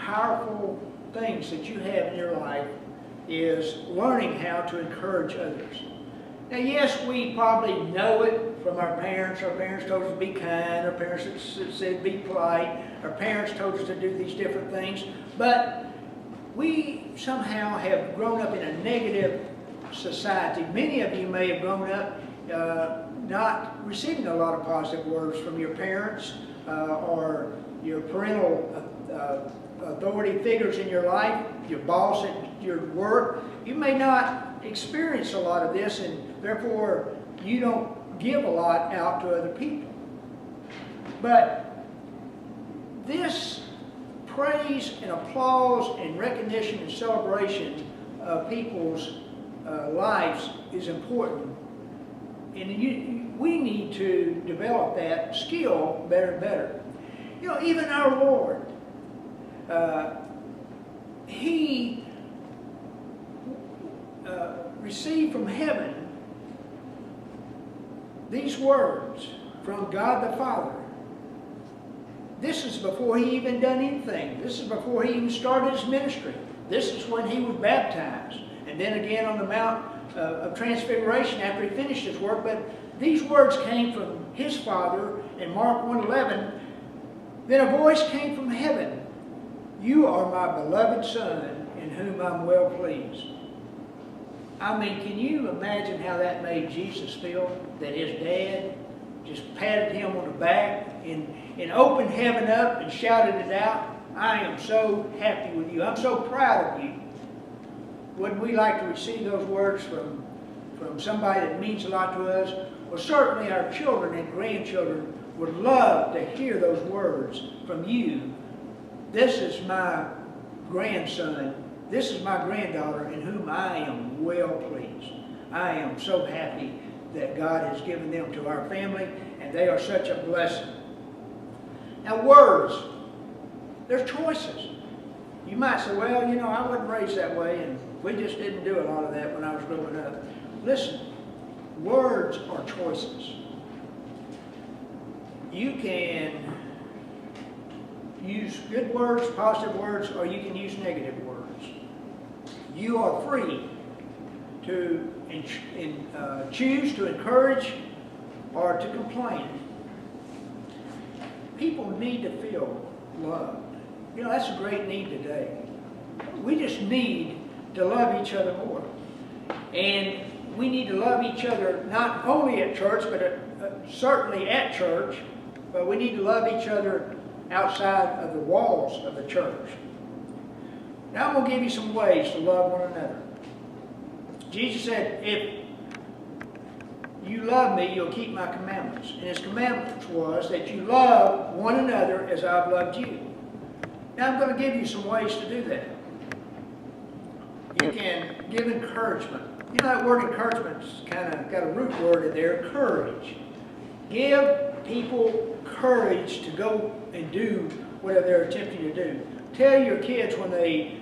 powerful things that you have in your life is learning how to encourage others. Now, yes, we probably know it from our parents. Our parents told us to be kind. Our parents said be polite. Our parents told us to do these different things. But we somehow have grown up in a negative society. Many of you may have grown up not receiving a lot of positive words from your parents or your parental authority figures in your life, your boss at your work. You may not experience a lot of this, and therefore you don't give a lot out to other people. But this praise and applause and recognition and celebration of people's lives is important. And we need to develop that skill better and better. You know, even our Lord, He received from heaven these words from God the Father. This is before He even done anything. This is before He even started His ministry. This is when He was baptized. And then again on the Mount of Transfiguration after He finished His work. But these words came from His Father in Mark 1:11. Then a voice came from heaven. You are my beloved Son, in whom I'm well pleased. I mean, can you imagine how that made Jesus feel? That His dad just patted Him on the back and opened heaven up and shouted it out. I am so happy with you. I'm so proud of you. Wouldn't we like to receive those words from somebody that means a lot to us? Well, certainly our children and grandchildren would love to hear those words from you. This is my grandson. This is my granddaughter in whom I am well pleased. I am so happy that God has given them to our family, and they are such a blessing. Now, words, there's choices. You might say, well, you know, I wasn't raised that way, and we just didn't do a lot of that when I was growing up. Listen, words are choices. You can use good words, positive words, or you can use negative words. You are free to choose to encourage or to complain. People need to feel loved. You know, that's a great need today. We just need to love each other more. And we need to love each other not only at church, but certainly at church, but we need to love each other outside of the walls of the church. Now I'm going to give you some ways to love one another. Jesus said, if you love me, you'll keep my commandments. And His commandments was that you love one another as I've loved you. Now I'm going to give you some ways to do that. You can give encouragement. You know, that word encouragement's kind of got a root word in there, courage. Give people courage to go and do whatever they're attempting to do. Tell your kids when they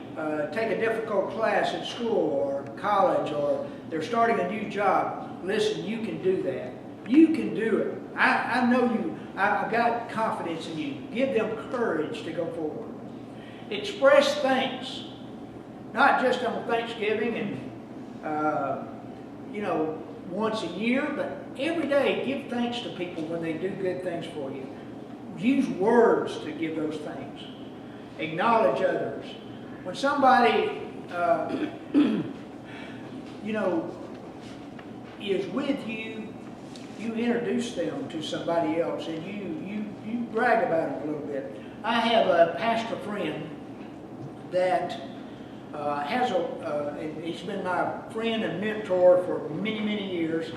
take a difficult class at school or college or they're starting a new job, listen, you can do that. You can do it. I know you. I've got confidence in you. Give them courage to go forward. Express thanks. Not just on Thanksgiving and, you know, once a year, but every day give thanks to people when they do good things for you. Use words to give those things. Acknowledge others. When somebody, you know, is with you, you introduce them to somebody else and you brag about them a little bit. I have a pastor friend that he's been my friend and mentor for many, many years.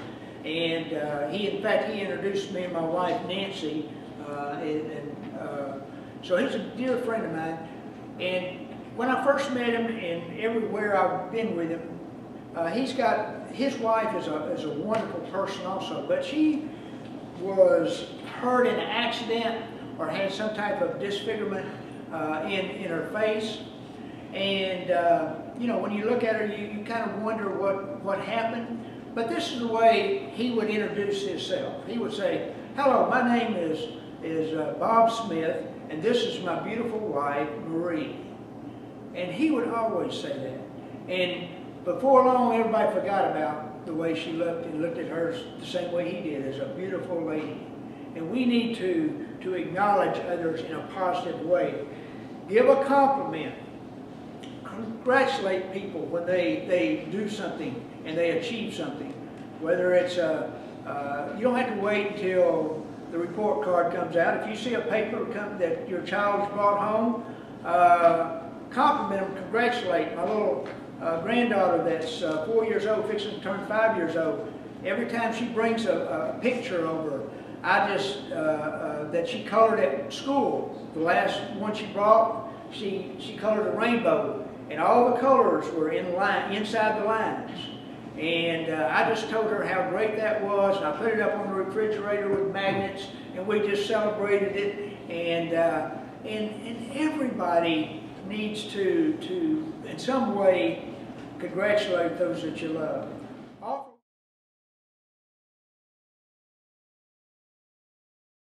And in fact, he introduced me and my wife, Nancy, so he's a dear friend of mine. And when I first met him, and everywhere I've been with him, his wife is a wonderful person also, but she was hurt in an accident or had some type of disfigurement in her face. And you know, when you look at her, you kind of wonder what happened. But this is the way he would introduce himself. He would say, "Hello, my name is Bob Smith, and this is my beautiful wife, Marie." And he would always say that. And before long, everybody forgot about the way she looked and looked at her the same way he did, as a beautiful lady. And we need to acknowledge others in a positive way. Give a compliment. Congratulate people when they do something and they achieve something. Whether it's you don't have to wait until the report card comes out. If you see a paper that your child has brought home, compliment them, congratulate. My little granddaughter that's 4 years old, fixing to turn 5 years old, every time she brings a picture over, I just, that she colored at school. The last one she brought, she colored a rainbow, and all the colors were inside the lines. And I just told her how great that was, and I put it up on the refrigerator with magnets, and we just celebrated it. And everybody needs to in some way, congratulate those that you love.